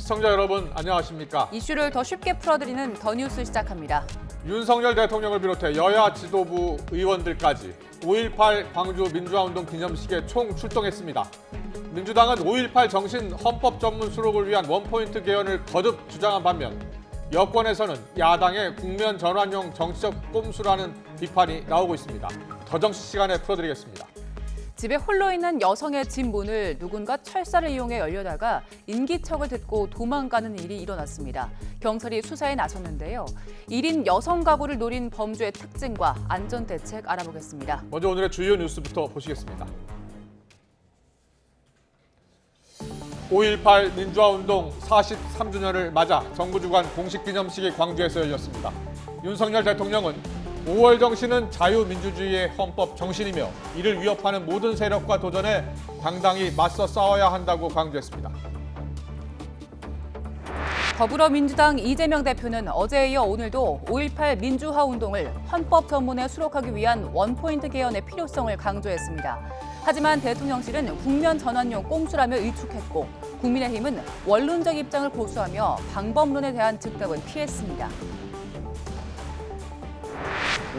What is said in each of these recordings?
시청자 여러분 안녕하십니까? 이슈를 더 쉽게 풀어드리는 더 뉴스 시작합니다. 윤석열 대통령을 비롯해 여야 지도부 의원들까지 5.18 광주 민주화운동 기념식에 총 출동했습니다. 민주당은 5.18 정신 헌법 전문 수록을 위한 원포인트 개헌을 거듭 주장한 반면 여권에서는 야당의 국면 전환용 정치적 꼼수라는 비판이 나오고 있습니다. 더 정치 시간에 풀어드리겠습니다. 집에 홀로 있는 여성의 집 문을 누군가 철사를 이용해 열려다가 인기척을 듣고 도망가는 일이 일어났습니다. 경찰이 수사에 나섰는데요. 1인 여성 가구를 노린 범죄의 특징과 안전대책 알아보겠습니다. 먼저 오늘의 주요 뉴스부터 보시겠습니다. 5.18 민주화운동 43주년을 맞아 정부 주관 공식 기념식이 광주에서 열렸습니다. 윤석열 대통령은 5월 정신은 자유민주주의의 헌법 정신이며 이를 위협하는 모든 세력과 도전에 당당히 맞서 싸워야 한다고 강조했습니다. 더불어민주당 이재명 대표는 어제에 이어 오늘도 5.18 민주화 운동을 헌법 전문에 수록하기 위한 원포인트 개헌의 필요성을 강조했습니다. 하지만 대통령실은 국면 전환용 꼼수라며 일축했고 국민의힘은 원론적 입장을 고수하며 방법론에 대한 즉답은 피했습니다.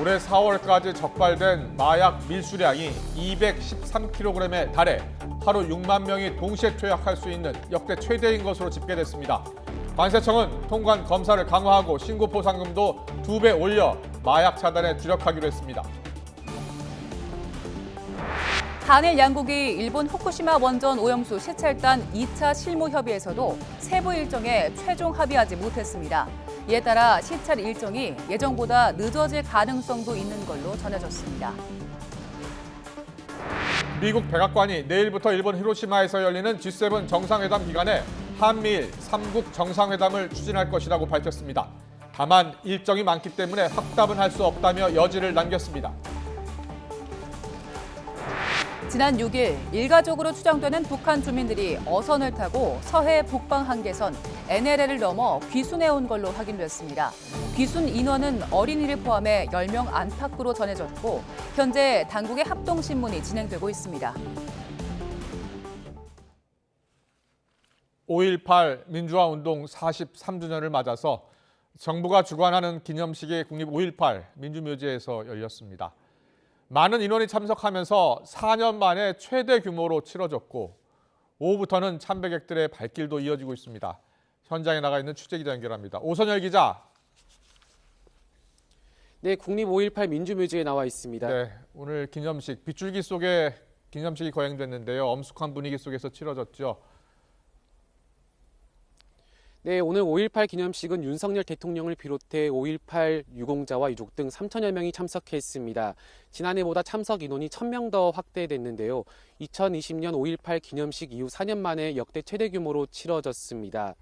올해 4월까지 적발된 마약 밀수량이 213kg에 달해 하루 6만 명이 동시에 투약할 수 있는 역대 최대인 것으로 집계됐습니다. 관세청은 통관 검사를 강화하고 신고 포상금도 2배 올려 마약 차단에 주력하기로 했습니다. 한일 양국이 일본 후쿠시마 원전 오염수 시찰단 2차 실무 협의에서도 세부 일정에 최종 합의하지 못했습니다. 이에 따라 시찰 일정이 예정보다 늦어질 가능성도 있는 걸로 전해졌습니다. 미국 백악관이 내일부터 일본 히로시마에서 열리는 G7 정상회담 기간에 한미일 3국 정상회담을 추진할 것이라고 밝혔습니다. 다만 일정이 많기 때문에 확답은 할 수 없다며 여지를 남겼습니다. 지난 6일 일가족으로 추정되는 북한 주민들이 어선을 타고 서해 북방 한계선 NLL을 넘어 귀순해 온 걸로 확인됐습니다. 귀순 인원은 어린이를 포함해 10명 안팎으로 전해졌고 현재 당국의 합동신문이 진행되고 있습니다. 5.18 민주화운동 43주년을 맞아서 정부가 주관하는 기념식이 국립 5.18 민주묘지에서 열렸습니다. 많은 인원이 참석하면서 4년 만에 최대 규모로 치러졌고 오후부터는 참배객들의 발길도 이어지고 있습니다. 현장에 나가 있는 취재기자 연결합니다. 오선열 기자. 네, 국립 5.18 민주묘지에 나와 있습니다. 네, 오늘 기념식, 빗줄기 속에 기념식이 거행됐는데요. 엄숙한 분위기 속에서 치러졌죠. 네, 오늘 5.18 기념식은 윤석열 대통령을 비롯해 5.18 유공자와 유족 등 3천여 명이 참석했습니다. 지난해보다 참석 인원이 1,000명 더 확대됐는데요. 2020년 5.18 기념식 이후 4년 만에 역대 최대 규모로 치러졌습니다.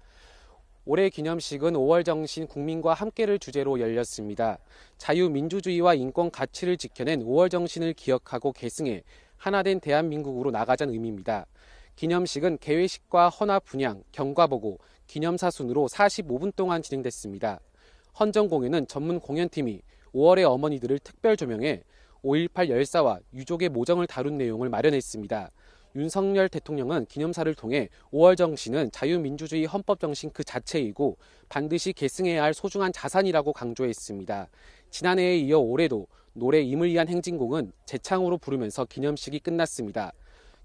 올해 기념식은 5월 정신 국민과 함께를 주제로 열렸습니다. 자유민주주의와 인권 가치를 지켜낸 5월 정신을 기억하고 계승해 하나된 대한민국으로 나가자는 의미입니다. 기념식은 개회식과 헌화 분향, 경과보고, 기념사 순으로 45분 동안 진행됐습니다. 헌정 공연은 전문 공연팀이 5월의 어머니들을 특별 조명해 5.18 열사와 유족의 모정을 다룬 내용을 마련했습니다. 윤석열 대통령은 기념사를 통해 5월 정신은 자유민주주의 헌법 정신 그 자체이고 반드시 계승해야 할 소중한 자산이라고 강조했습니다. 지난해에 이어 올해도 노래 임을 위한 행진곡은 재창으로 부르면서 기념식이 끝났습니다.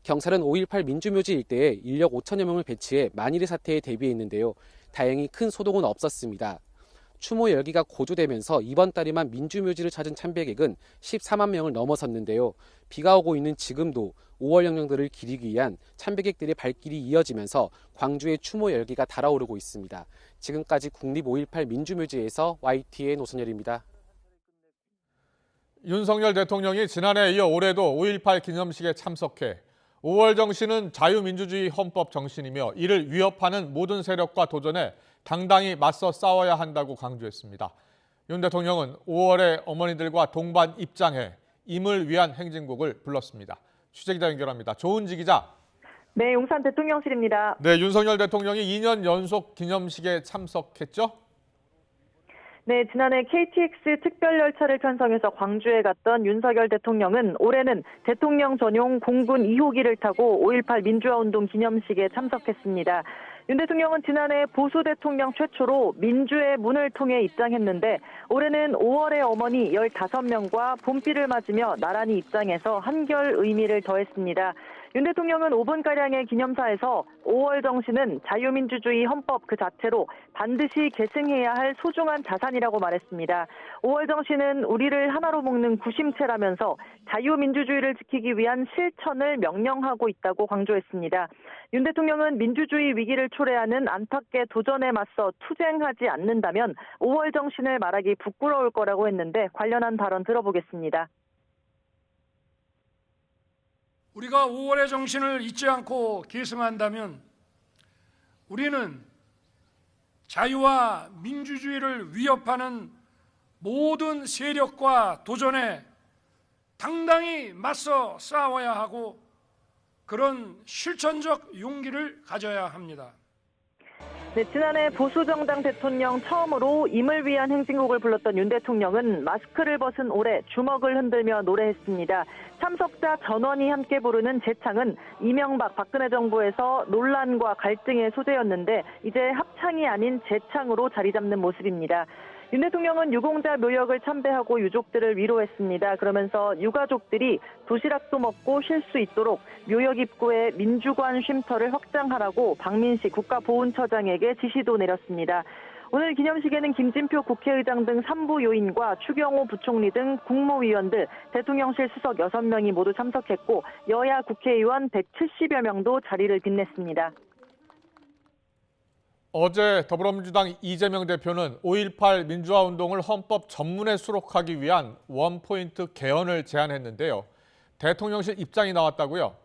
경찰은 5.18 민주묘지 일대에 인력 5천여 명을 배치해 만일의 사태에 대비했는데요. 다행히 큰 소동은 없었습니다. 추모 열기가 고조되면서 이번 달에만 민주묘지를 찾은 참배객은 14만 명을 넘어섰는데요. 비가 오고 있는 지금도 5월 영령들을 기리기 위한 참배객들의 발길이 이어지면서 광주의 추모 열기가 달아오르고 있습니다. 지금까지 국립 5.18 민주묘지에서 YTN 노선열입니다. 윤석열 대통령이 지난해에 이어 올해도 5.18 기념식에 참석해 5월 정신은 자유민주주의 헌법 정신이며 이를 위협하는 모든 세력과 도전에 당당히 맞서 싸워야 한다고 강조했습니다. 윤 대통령은 5월에 어머니들과 동반 입장해 임을 위한 행진곡을 불렀습니다. 취재기자 연결합니다. 조은지 기자. 네, 용산 대통령실입니다. 네, 윤석열 대통령이 2년 연속 기념식에 참석했죠? 네, 지난해 KTX 특별열차를 편성해서 광주에 갔던 윤석열 대통령은 올해는 대통령 전용 공군 2호기를 타고 5.18 민주화운동 기념식에 참석했습니다. 윤 대통령은 지난해 보수 대통령 최초로 민주의 문을 통해 입장했는데 올해는 5월의 어머니 15명과 봄비를 맞으며 나란히 입장해서 한결 의미를 더했습니다. 윤 대통령은 5분가량의 기념사에서 5월 정신은 자유민주주의 헌법 그 자체로 반드시 계승해야 할 소중한 자산이라고 말했습니다. 5월 정신은 우리를 하나로 묶는 구심체라면서 자유민주주의를 지키기 위한 실천을 명령하고 있다고 강조했습니다. 윤 대통령은 민주주의 위기를 초래하는 안팎의 도전에 맞서 투쟁하지 않는다면 5월 정신을 말하기 부끄러울 거라고 했는데 관련한 발언 들어보겠습니다. 우리가 5월의 정신을 잊지 않고 계승한다면 우리는 자유와 민주주의를 위협하는 모든 세력과 도전에 당당히 맞서 싸워야 하고 그런 실천적 용기를 가져야 합니다. 네, 지난해 보수정당 대통령 처음으로 임을 위한 행진곡을 불렀던 윤 대통령은 마스크를 벗은 올해 주먹을 흔들며 노래했습니다. 참석자 전원이 함께 부르는 재창은 이명박, 박근혜 정부에서 논란과 갈등의 소재였는데 이제 합창이 아닌 재창으로 자리 잡는 모습입니다. 윤 대통령은 유공자 묘역을 참배하고 유족들을 위로했습니다. 그러면서 유가족들이 도시락도 먹고 쉴 수 있도록 묘역 입구에 민주관 쉼터를 확장하라고 박민식 국가보훈처장에게 지시도 내렸습니다. 오늘 기념식에는 김진표 국회의장 등 3부 요인과 추경호 부총리 등 국무위원들, 대통령실 수석 6명이 모두 참석했고 여야 국회의원 170여 명도 자리를 빛냈습니다. 어제 더불어민주당 이재명 대표는 5.18 민주화 운동을 헌법 전문에 수록하기 위한 원포인트 개헌을 제안했는데요. 대통령실 입장이 나왔다고요?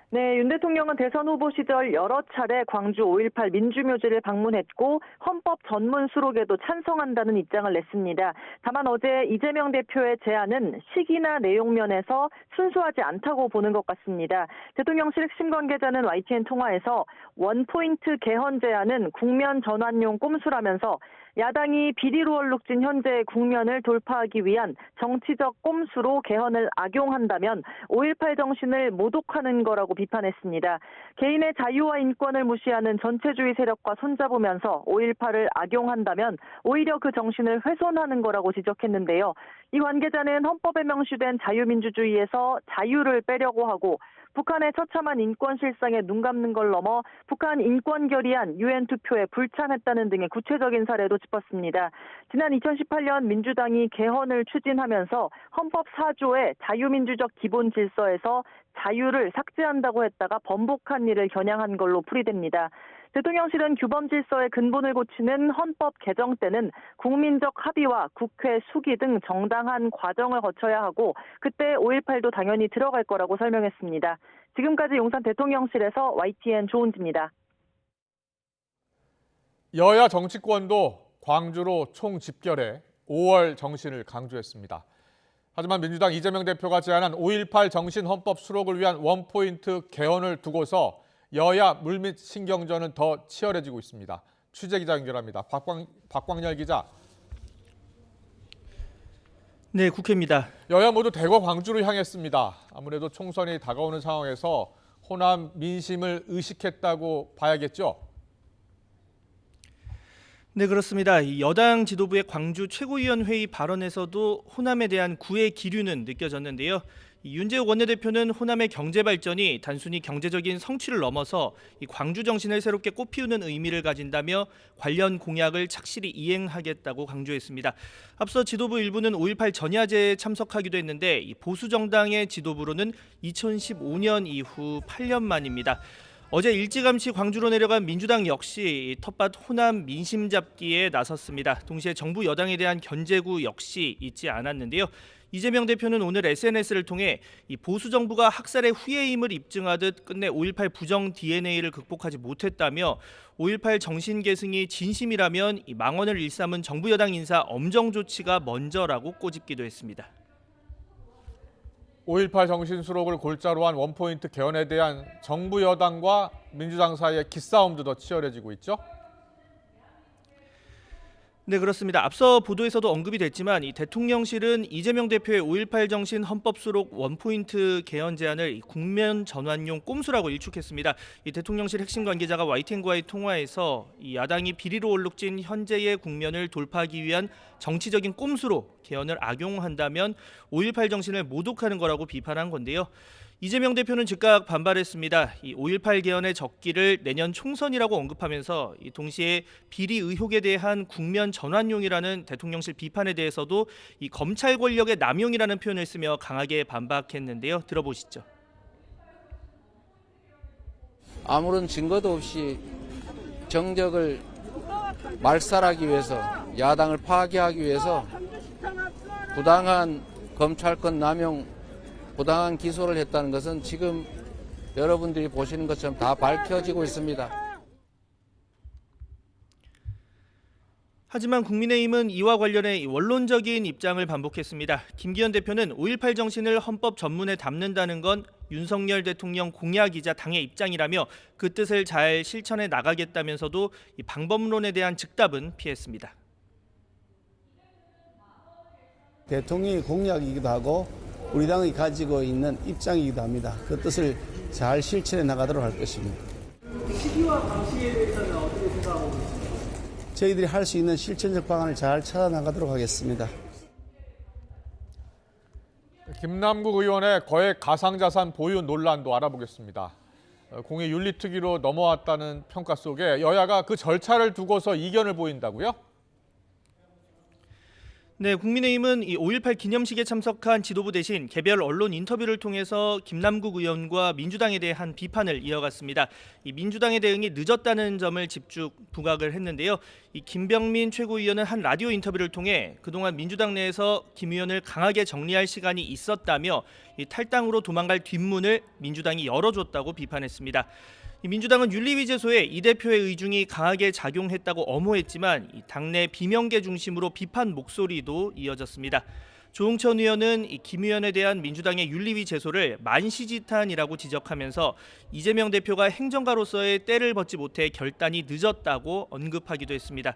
네, 윤 대통령은 대선 후보 시절 여러 차례 광주 5.18 민주묘지를 방문했고 헌법 전문 수록에도 찬성한다는 입장을 냈습니다. 다만 어제 이재명 대표의 제안은 시기나 내용 면에서 순수하지 않다고 보는 것 같습니다. 대통령실 핵심 관계자는 YTN 통화에서 원포인트 개헌 제안은 국면 전환용 꼼수라면서 야당이 비리로 얼룩진 현재의 국면을 돌파하기 위한 정치적 꼼수로 개헌을 악용한다면 5.18 정신을 모독하는 거라고 비판했습니다. 개인의 자유와 인권을 무시하는 전체주의 세력과 손잡으면서 5.18을 악용한다면 오히려 그 정신을 훼손하는 거라고 지적했는데요. 이 관계자는 헌법에 명시된 자유민주주의에서 자유를 빼려고 하고 북한의 처참한 인권 실상에 눈 감는 걸 넘어 북한 인권 결의안 유엔 투표에 불참했다는 등의 구체적인 사례도 짚었습니다. 지난 2018년 민주당이 개헌을 추진하면서 헌법 4조의 자유민주적 기본 질서에서 자유를 삭제한다고 했다가 번복한 일을 겨냥한 걸로 풀이됩니다. 대통령실은 규범 질서의 근본을 고치는 헌법 개정 때는 국민적 합의와 국회 수기 등 정당한 과정을 거쳐야 하고 그때 5.18도 당연히 들어갈 거라고 설명했습니다. 지금까지 용산 대통령실에서 YTN 조은지입니다. 여야 정치권도 광주로 총집결해 5월 정신을 강조했습니다. 하지만 민주당 이재명 대표가 제안한 5.18 정신 헌법 수록을 위한 원포인트 개헌을 두고서 여야 물밑 신경전은 더 치열해지고 있습니다. 취재기자 연결합니다. 박광열 기자. 네, 국회입니다. 여야 모두 대거 광주로 향했습니다. 아무래도 총선이 다가오는 상황에서 호남 민심을 의식했다고 봐야겠죠? 네, 그렇습니다. 이 여당 지도부의 광주 최고위원회의 발언에서도 호남에 대한 구애 기류는 느껴졌는데요. 윤재욱 원내대표는 호남의 경제 발전이 단순히 경제적인 성취를 넘어서 이 광주 정신을 새롭게 꽃피우는 의미를 가진다며 관련 공약을 착실히 이행하겠다고 강조했습니다. 앞서 지도부 일부는 5.18 전야제에 참석하기도 했는데 이 보수 정당의 지도부로는 2015년 이후 8년 만입니다. 어제 일찌감치 광주로 내려간 민주당 역시 텃밭 호남 민심 잡기에 나섰습니다. 동시에 정부 여당에 대한 견제구 역시 잊지 않았는데요. 이재명 대표는 오늘 SNS를 통해 이 보수 정부가 학살의 후예임을 입증하듯 끝내 5.18 부정 DNA를 극복하지 못했다며 5.18 정신 계승이 진심이라면 이 망언을 일삼은 정부 여당 인사 엄정 조치가 먼저라고 꼬집기도 했습니다. 5.18 정신 수록을 골자로 한 원포인트 개헌에 대한 정부 여당과 민주당 사이의 기싸움도 더 치열해지고 있죠? 네, 그렇습니다. 앞서 보도에서도 언급이 됐지만 이 대통령실은 이재명 대표의 5.18 정신 헌법 수록 원포인트 개헌 제안을 국면 전환용 꼼수라고 일축했습니다. 이 대통령실 핵심 관계자가 YTN과의 통화에서 이 야당이 비리로 얼룩진 현재의 국면을 돌파하기 위한 정치적인 꼼수로 개헌을 악용한다면 5.18 정신을 모독하는 거라고 비판한 건데요. 이재명 대표는 즉각 반발했습니다. 이 5.18 개헌의 적기를 내년 총선이라고 언급하면서 동시에 비리 의혹에 대한 국면 전환용이라는 대통령실 비판에 대해서도 이 검찰 권력의 남용이라는 표현을 쓰며 강하게 반박했는데요. 들어보시죠. 아무런 증거도 없이 정적을 말살하기 위해서, 야당을 파괴하기 위해서 부당한 검찰권 남용, 부당한 기소를 했다는 것은 지금 여러분들이 보시는 것처럼 다 밝혀지고 있습니다. 하지만 국민의힘은 이와 관련해 원론적인 입장을 반복했습니다. 김기현 대표는 5.18 정신을 헌법 전문에 담는다는 건 윤석열 대통령 공약이자 당의 입장이라며 그 뜻을 잘 실천해 나가겠다면서도 이 방법론에 대한 즉답은 피했습니다. 대통령의 공약이기도 하고 우리 당이 가지고 있는 입장이기도 합니다. 그 뜻을 잘 실천해 나가도록 할 것입니다. 시기와 방식에 대해서는 어떻게 생각하고 계십니까? 저희들이 할 수 있는 실천적 방안을 잘 찾아 나가도록 하겠습니다. 김남국 의원의 거액 가상자산 보유 논란도 알아보겠습니다. 공의 윤리특위로 넘어왔다는 평가 속에 여야가 그 절차를 두고서 이견을 보인다고요? 네, 국민의힘은 이 5.18 기념식에 참석한 지도부 대신 개별 언론 인터뷰를 통해서 김남국 의원과 민주당에 대한 비판을 이어갔습니다. 이 민주당의 대응이 늦었다는 점을 집중 부각을 했는데요. 이 김병민 최고위원은 한 라디오 인터뷰를 통해 그동안 민주당 내에서 김 의원을 강하게 정리할 시간이 있었다며 이 탈당으로 도망갈 뒷문을 민주당이 열어줬다고 비판했습니다. 민주당은 윤리위제소에 이 대표의 의중이 강하게 작용했다고 엄호했지만 당내 비명계 중심으로 비판 목소리도 이어졌습니다. 조응천 의원은 김 의원에 대한 민주당의 윤리위제소를 만시지탄이라고 지적하면서 이재명 대표가 행정가로서의 때를 벗지 못해 결단이 늦었다고 언급하기도 했습니다.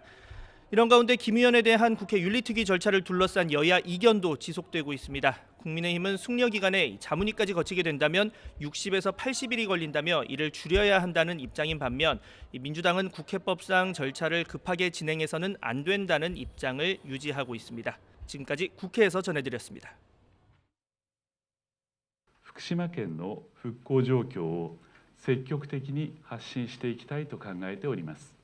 이런 가운데 김 의원에 대한 국회 윤리특위 절차를 둘러싼 여야 이견도 지속되고 있습니다. 국민의힘은 숙려 기간에 자문위까지 거치게 된다면 60에서 80일이 걸린다며 이를 줄여야 한다는 입장인 반면 민주당은 국회법상 절차를 급하게 진행해서는 안 된다는 입장을 유지하고 있습니다. 지금까지 국회에서 전해드렸습니다. 福島県の復興状況を積極的に発信していきたいと考えております。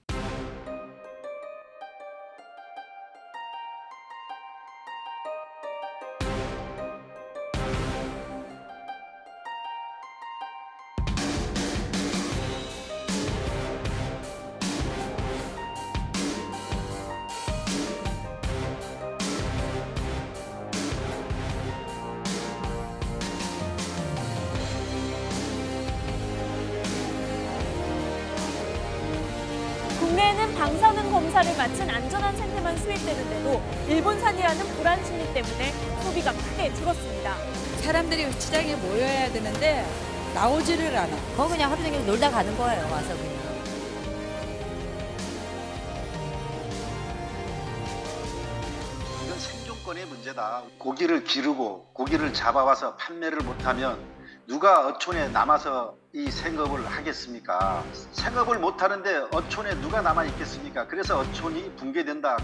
국내에는 방사능 검사를 마친 안전한 생태만 수입되는데도 일본산이라는 불안 심리 때문에 소비가 크게 줄었습니다. 사람들이 시장에 모여야 되는데 나오지를 않아. 거 그냥 하루 종일 놀다 가는 거예요. 와서 그냥. 이건 생존권의 문제다. 고기를 기르고 고기를 잡아와서 판매를 못하면 누가 어촌에 남아서 이 생업을 하겠습니까? 생업을 못하는데 어촌에 누가 남아 있겠습니까? 그래서 어촌이 붕괴된다.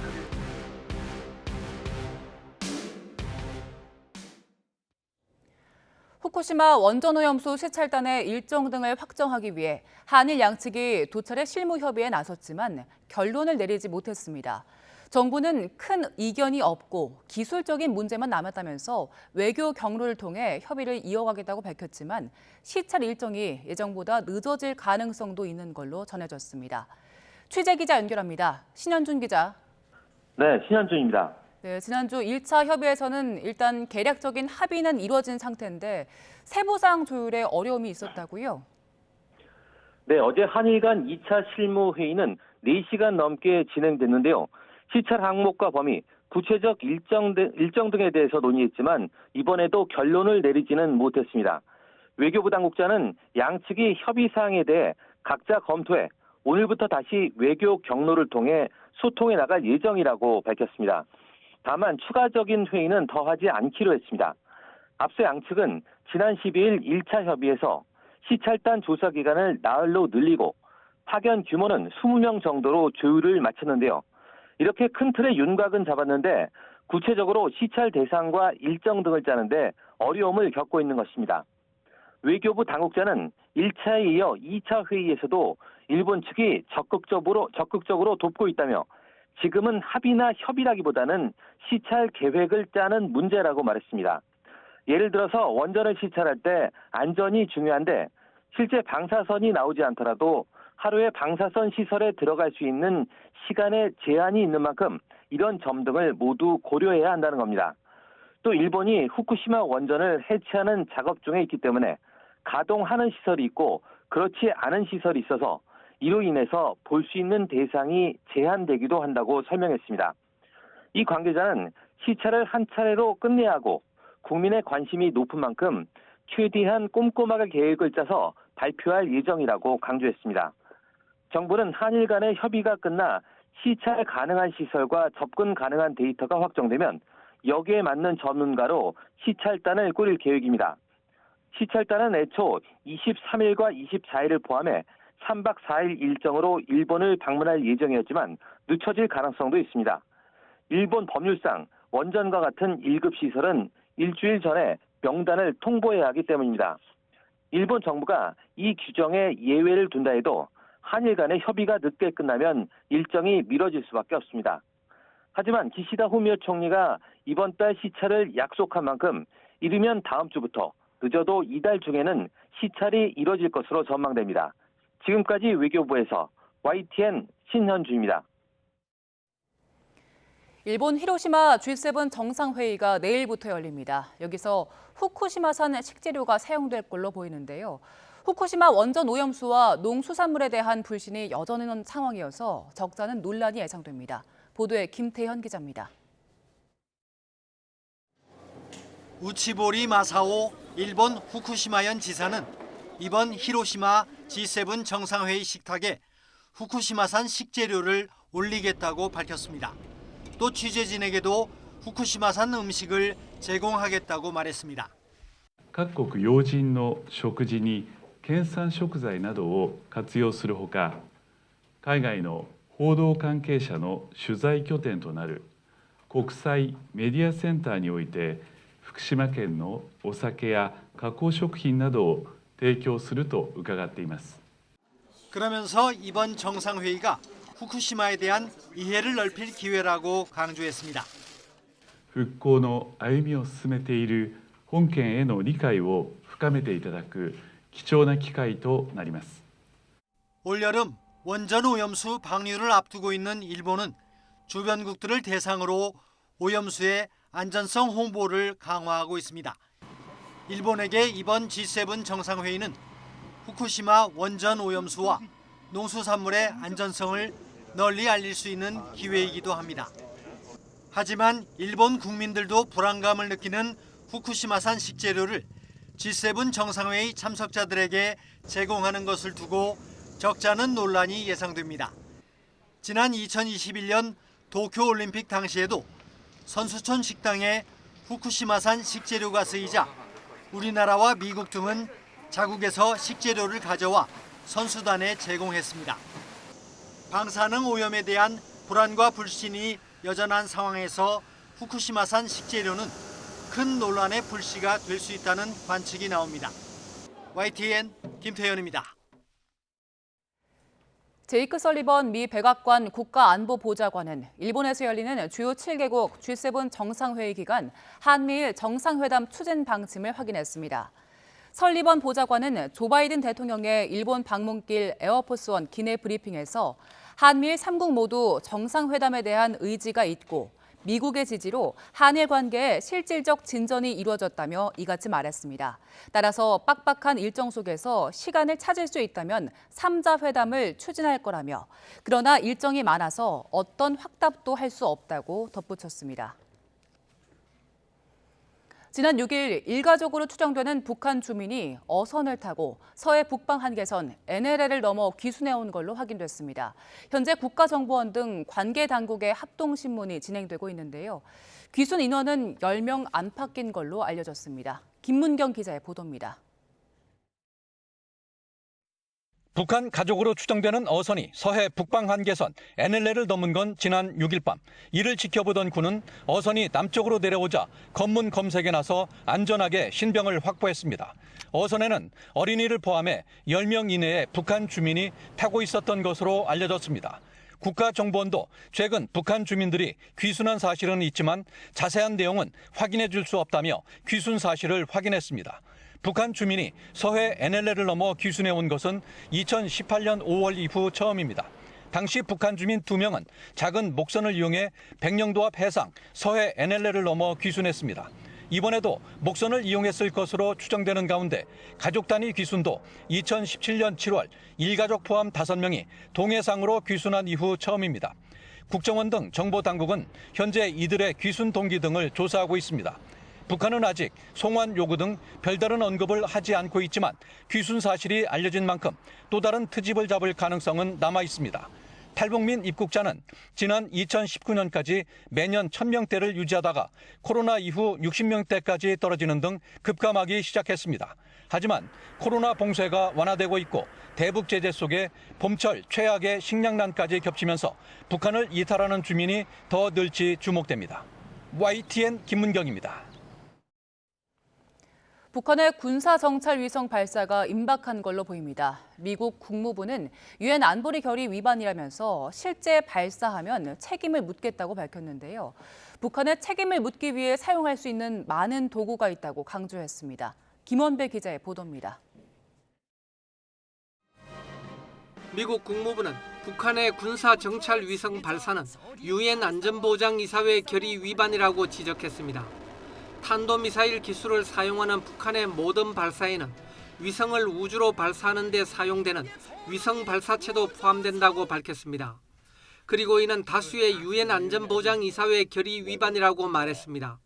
후쿠시마 원전오염수 시찰단의 일정 등을 확정하기 위해 한일 양측이 두 차례 실무 협의에 나섰지만 결론을 내리지 못했습니다. 정부는 큰 이견이 없고 기술적인 문제만 남았다면서 외교 경로를 통해 협의를 이어가겠다고 밝혔지만 시찰 일정이 예정보다 늦어질 가능성도 있는 걸로 전해졌습니다. 취재 기자 연결합니다. 신현준 기자. 네, 신현준입니다. 네, 지난주 1차 협의에서는 일단 계략적인 합의는 이루어진 상태인데 세부사항 조율에 어려움이 있었다고요? 네, 어제 한일 간 2차 실무회의는 4시간 넘게 진행됐는데요. 시찰 항목과 범위, 구체적 일정 등에 대해서 논의했지만 이번에도 결론을 내리지는 못했습니다. 외교부 당국자는 양측이 협의 사항에 대해 각자 검토해 오늘부터 다시 외교 경로를 통해 소통해 나갈 예정이라고 밝혔습니다. 다만 추가적인 회의는 더 하지 않기로 했습니다. 앞서 양측은 지난 12일 1차 협의에서 시찰단 조사 기간을 나흘로 늘리고 파견 규모는 20명 정도로 조율을 마쳤는데요. 이렇게 큰 틀의 윤곽은 잡았는데 구체적으로 시찰 대상과 일정 등을 짜는데 어려움을 겪고 있는 것입니다. 외교부 당국자는 1차에 이어 2차 회의에서도 일본 측이 적극적으로 돕고 있다며 지금은 합의나 협의라기보다는 시찰 계획을 짜는 문제라고 말했습니다. 예를 들어서 원전을 시찰할 때 안전이 중요한데 실제 방사선이 나오지 않더라도 하루에 방사선 시설에 들어갈 수 있는 시간에 제한이 있는 만큼 이런 점 등을 모두 고려해야 한다는 겁니다. 또 일본이 후쿠시마 원전을 해체하는 작업 중에 있기 때문에 가동하는 시설이 있고 그렇지 않은 시설이 있어서 이로 인해서 볼 수 있는 대상이 제한되기도 한다고 설명했습니다. 이 관계자는 시찰을 한 차례로 끝내야 하고 국민의 관심이 높은 만큼 최대한 꼼꼼하게 계획을 짜서 발표할 예정이라고 강조했습니다. 정부는 한일 간의 협의가 끝나 시찰 가능한 시설과 접근 가능한 데이터가 확정되면 여기에 맞는 전문가로 시찰단을 꾸릴 계획입니다. 시찰단은 애초 23일과 24일을 포함해 3박 4일 일정으로 일본을 방문할 예정이었지만 늦춰질 가능성도 있습니다. 일본 법률상 원전과 같은 1급 시설은 일주일 전에 명단을 통보해야 하기 때문입니다. 일본 정부가 이 규정에 예외를 둔다 해도 한일 간의 협의가 늦게 끝나면 일정이 미뤄질 수밖에 없습니다. 하지만 기시다 후미오 총리가 이번 달 시찰을 약속한 만큼 이르면 다음 주부터 늦어도 이달 중에는 시찰이 이뤄질 것으로 전망됩니다. 지금까지 외교부에서 YTN 신현주입니다. 일본 히로시마 G7 정상회의가 내일부터 열립니다. 여기서 후쿠시마산 식재료가 사용될 걸로 보이는데요. 후쿠시마 원전 오염수와 농수산물에 대한 불신이 여전한 상황이어서 적잖은 논란이 예상됩니다. 보도에 김태현 기자입니다. 우치보리 마사오 일본 후쿠시마현 지사는 이번 히로시마 G7 정상회의 식탁에 후쿠시마산 식재료를 올리겠다고 밝혔습니다. 또 취재진에게도 후쿠시마산 음식을 제공하겠다고 말했습니다. 各国要人の食事に県産食材などを活用するほか、海外の報道関係者の取材拠点となる国際メディアセンターにおいて福島県のお酒や加工食品などを提供すると伺っています。 그러면서 이번 정상회의가 후쿠시마에 대한 이해를 넓힐 기회라고 강조했습니다. 復興の歩みを進めている本県への理解を深めていただく貴重な機会となります。 올여름 원전 오염수 방류를 앞두고 있는 일본은 주변국들을 대상으로 오염수의 안전성 홍보를 강화하고 있습니다. 일본에게 이번 G7 정상회의는 후쿠시마 원전 오염수와 농수산물의 안전성을 널리 알릴 수 있는 기회이기도 합니다. 하지만 일본 국민들도 불안감을 느끼는 후쿠시마산 식재료를 G7 정상회의 참석자들에게 제공하는 것을 두고 적잖은 논란이 예상됩니다. 지난 2021년 도쿄올림픽 당시에도 선수촌 식당에 후쿠시마산 식재료가 쓰이자 우리나라와 미국 등은 자국에서 식재료를 가져와 선수단에 제공했습니다. 방사능 오염에 대한 불안과 불신이 여전한 상황에서 후쿠시마산 식재료는 큰 논란의 불씨가 될 수 있다는 관측이 나옵니다. YTN 김태현입니다. 제이크 설리번 미 백악관 국가안보보좌관은 일본에서 열리는 주요 7개국 G7 정상회의 기간 한미일 정상회담 추진 방침을 확인했습니다. 설리번 보좌관은 조 바이든 대통령의 일본 방문길 에어포스원 기내 브리핑에서 한미일 3국 모두 정상회담에 대한 의지가 있고 미국의 지지로 한일 관계에 실질적 진전이 이루어졌다며 이같이 말했습니다. 따라서 빡빡한 일정 속에서 시간을 찾을 수 있다면 3자 회담을 추진할 거라며 그러나 일정이 많아서 어떤 확답도 할 수 없다고 덧붙였습니다. 지난 6일 일가족으로 추정되는 북한 주민이 어선을 타고 서해 북방 한계선 NLL을 넘어 귀순해온 걸로 확인됐습니다. 현재 국가정보원 등 관계 당국의 합동신문이 진행되고 있는데요. 귀순 인원은 10명 안팎인 걸로 알려졌습니다. 김문경 기자의 보도입니다. 북한 가족으로 추정되는 어선이 서해 북방 한계선 NLL을 넘은 건 지난 6일 밤. 이를 지켜보던 군은 어선이 남쪽으로 내려오자 검문 검색에 나서 안전하게 신병을 확보했습니다. 어선에는 어린이를 포함해 10명 이내의 북한 주민이 타고 있었던 것으로 알려졌습니다. 국가정보원도 최근 북한 주민들이 귀순한 사실은 있지만 자세한 내용은 확인해 줄 수 없다며 귀순 사실을 확인했습니다. 북한 주민이 서해 NLL을 넘어 귀순해 온 것은 2018년 5월 이후 처음입니다. 당시 북한 주민 2명은 작은 목선을 이용해 백령도 앞 해상 서해 NLL을 넘어 귀순했습니다. 이번에도 목선을 이용했을 것으로 추정되는 가운데 가족 단위 귀순도 2017년 7월 일가족 포함 5명이 동해상으로 귀순한 이후 처음입니다. 국정원 등 정보당국은 현재 이들의 귀순 동기 등을 조사하고 있습니다. 북한은 아직 송환 요구 등 별다른 언급을 하지 않고 있지만 귀순 사실이 알려진 만큼 또 다른 트집을 잡을 가능성은 남아 있습니다. 탈북민 입국자는 지난 2019년까지 매년 1000명대를 유지하다가 코로나 이후 60명대까지 떨어지는 등 급감하기 시작했습니다. 하지만 코로나 봉쇄가 완화되고 있고 대북 제재 속에 봄철 최악의 식량난까지 겹치면서 북한을 이탈하는 주민이 더 늘지 주목됩니다. YTN 김문경입니다. 북한의 군사정찰 위성 발사가 임박한 걸로 보입니다. 미국 국무부는 유엔 안보리 결의 위반이라면서 실제 발사하면 책임을 묻겠다고 밝혔는데요. 북한의 책임을 묻기 위해 사용할 수 있는 많은 도구가 있다고 강조했습니다. 김원배 기자의 보도입니다. 미국 국무부는 북한의 군사정찰 위성 발사는 유엔 안전보장이사회 결의 위반이라고 지적했습니다. 탄도미사일 기술을 사용하는 북한의 모든 발사에는 위성을 우주로 발사하는 데 사용되는 위성 발사체도 포함된다고 밝혔습니다. 그리고 이는 다수의 유엔 안전보장이사회 결의 위반이라고 말했습니다.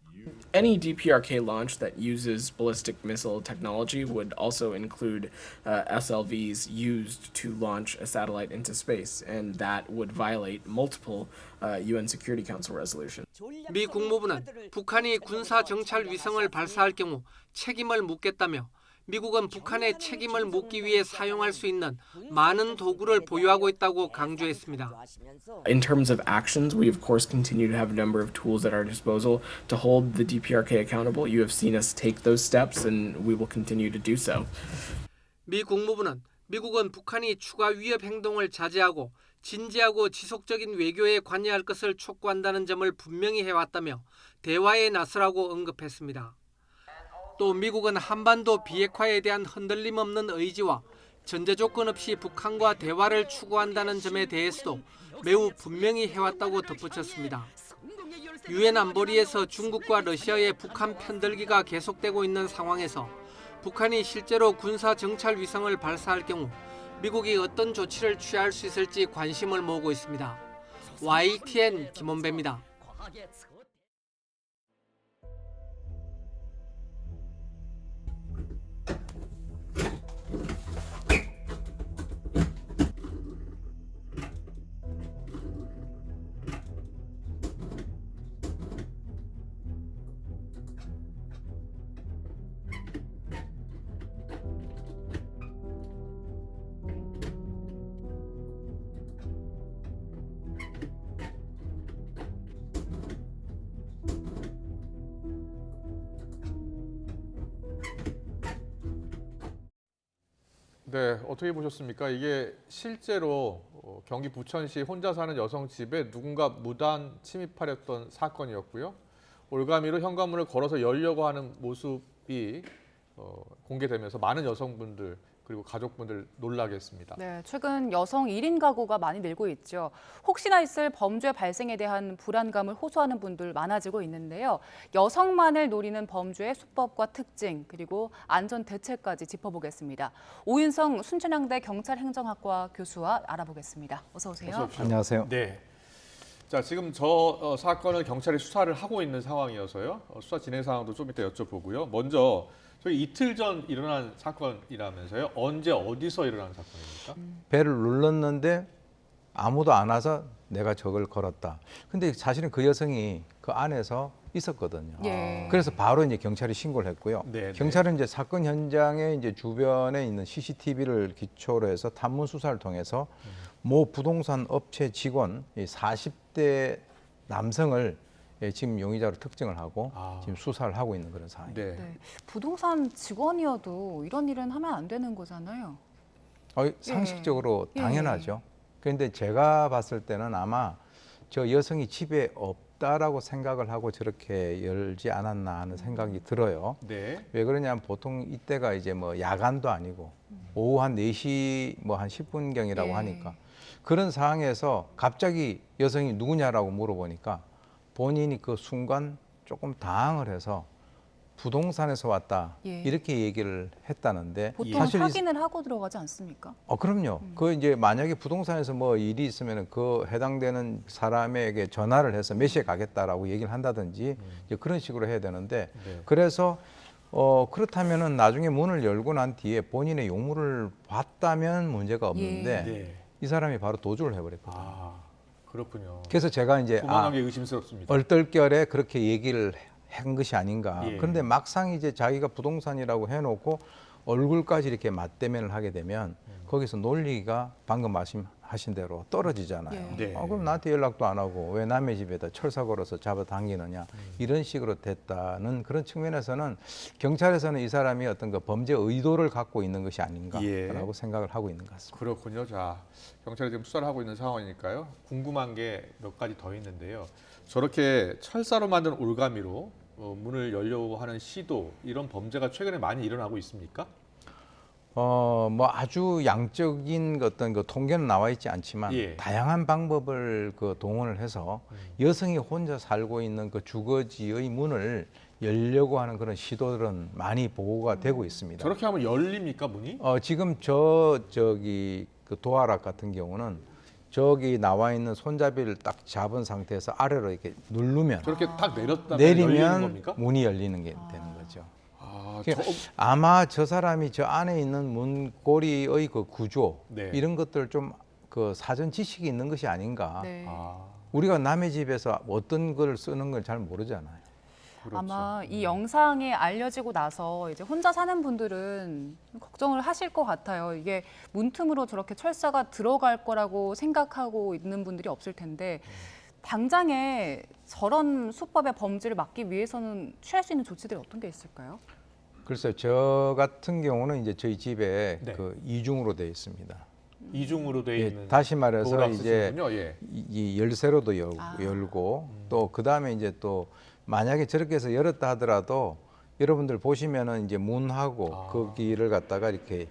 Any DPRK launch that uses ballistic missile technology would also include SLVs used to launch a satellite into space, and that would violate multiple UN Security Council resolutions. 미 국무부는 북한이 군사 정찰 위성을 발사할 경우 책임을 묻겠다며 미국은 북한의 책임을 묻기 위해 사용할 수 있는 많은 도구를 보유하고 있다고 강조했습니다. In terms of actions, we of course continue to have a number of tools at our disposal to hold the DPRK accountable. You have seen us take those steps and we will continue to do so. 미 국무부는 미국은 북한이 추가 위협 행동을 자제하고 진지하고 지속적인 외교에 관여할 것을 촉구한다는 점을 분명히 해왔다며 대화에 나서라고 언급했습니다. 또 미국은 한반도 비핵화에 대한 흔들림 없는 의지와 전제 조건 없이 북한과 대화를 추구한다는 점에 대해서도 매우 분명히 해왔다고 덧붙였습니다. 유엔 안보리에서 중국과 러시아의 북한 편들기가 계속되고 있는 상황에서 북한이 실제로 군사 정찰 위성을 발사할 경우 미국이 어떤 조치를 취할 수 있을지 관심을 모으고 있습니다. YTN 김원배입니다. 네, 어떻게 보셨습니까? 이게 실제로 경기 부천시 혼자 사는 여성 집에 누군가 무단 침입하려던 사건이었고요. 올가미로 현관문을 걸어서 열려고 하는 모습이 공개되면서 많은 여성분들 그리고 가족분들 놀라게 했습니다. 네, 최근 여성 1인 가구가 많이 늘고 있죠. 혹시나 있을 범죄 발생에 대한 불안감을 호소하는 분들 많아지고 있는데요. 여성만을 노리는 범죄의 수법과 특징 그리고 안전 대책까지 짚어보겠습니다. 오윤성 순천향대 경찰행정학과 교수와 알아보겠습니다. 어서 오세요. 안녕하세요. 네. 자, 지금 저 사건을 경찰이 수사를 하고 있는 상황이어서요. 수사 진행 상황도 좀 이따 여쭤보고요. 먼저 저희 이틀 전 일어난 사건이라면서요. 언제 어디서 일어난 사건입니까? 배를 눌렀는데 아무도 안 와서 내가 저걸 걸었다. 근데 사실은 그 여성이 그 안에서 있었거든요. 예. 그래서 바로 이제 경찰이 신고를 했고요. 네, 경찰은 이제 사건 현장에 이제 주변에 있는 CCTV를 기초로 해서 탐문 수사를 통해서 모 부동산 업체 직원 40대 남성을 지금 용의자로 특정을 하고 지금 수사를 하고 있는 그런 상황입니다. 네. 부동산 직원이어도 이런 일은 하면 안 되는 거잖아요. 상식적으로 예. 당연하죠. 그런데 제가 봤을 때는 아마 저 여성이 집에 없다라고 생각을 하고 저렇게 열지 않았나 하는 생각이 들어요. 네. 왜 그러냐면 보통 이때가 이제 뭐 야간도 아니고 오후 한 4시 뭐 한 10분경이라고 하니까 그런 상황에서 갑자기 여성이 누구냐라고 물어보니까 본인이 그 순간 조금 당황을 해서 부동산에서 왔다 이렇게 얘기를 했다는데 보통 사실 확인을 하고 들어가지 않습니까? 그럼요. 그 이제 만약에 부동산에서 뭐 일이 있으면 그 해당되는 사람에게 전화를 해서 몇 시에 가겠다라고 얘기를 한다든지 이제 그런 식으로 해야 되는데 그래서 그렇다면은 나중에 문을 열고 난 뒤에 본인의 용물을 봤다면 문제가 없는데 이 사람이 바로 도주를 해버렸거든요. 그렇군요. 그래서 제가 이제 도망간 게 의심스럽습니다. 얼떨결에 그렇게 얘기를 한 것이 아닌가. 예. 그런데 막상 이제 자기가 부동산이라고 해놓고 얼굴까지 이렇게 맞대면을 하게 되면 거기서 논리가 방금 말씀하신 대로 떨어지잖아요. 네. 그럼 나한테 연락도 안 하고 왜 남의 집에다 철사 걸어서 잡아당기느냐 이런 식으로 됐다는 그런 측면에서는 경찰에서는 이 사람이 어떤 그 범죄 의도를 갖고 있는 것이 아닌가라고 생각을 하고 있는 것 같습니다. 그렇군요. 자, 경찰이 지금 수사를 하고 있는 상황이니까요. 궁금한 게 몇 가지 더 있는데요. 저렇게 철사로 만든 올가미로 문을 열려고 하는 시도 이런 범죄가 최근에 많이 일어나고 있습니까? 뭐 아주 양적인 어떤 그 통계는 나와 있지 않지만 다양한 방법을 그 동원을 해서 여성이 혼자 살고 있는 그 주거지의 문을 열려고 하는 그런 시도들은 많이 보고가 되고 있습니다. 저렇게 하면 열립니까 문이? 지금 저기 그 도화락 같은 경우는 저기 나와 있는 손잡이를 딱 잡은 상태에서 아래로 이렇게 누르면 저렇게 딱 내렸다면 내리면 열리는 겁니까? 문이 열리는 게 되는 거죠. 아마 저 사람이 저 안에 있는 문고리의 그 구조 이런 것들 좀 그 사전 지식이 있는 것이 아닌가. 우리가 남의 집에서 어떤 걸 쓰는 걸 잘 모르잖아요. 아마 이 영상이 알려지고 나서 이제 혼자 사는 분들은 걱정을 하실 것 같아요. 이게 문틈으로 저렇게 철사가 들어갈 거라고 생각하고 있는 분들이 없을 텐데 당장에 저런 수법의 범죄를 막기 위해서는 취할 수 있는 조치들이 어떤 게 있을까요? 글쎄요, 저 같은 경우는 이제 저희 집에 그 이중으로 되어 있습니다. 이중으로 되어 있는. 다시 말해서 이제 쓰시는군요. 이 열쇠로도 열고 또 그 다음에 이제 또 만약에 저렇게 해서 열었다 하더라도 여러분들 보시면은 이제 문하고 거기를 갖다가 이렇게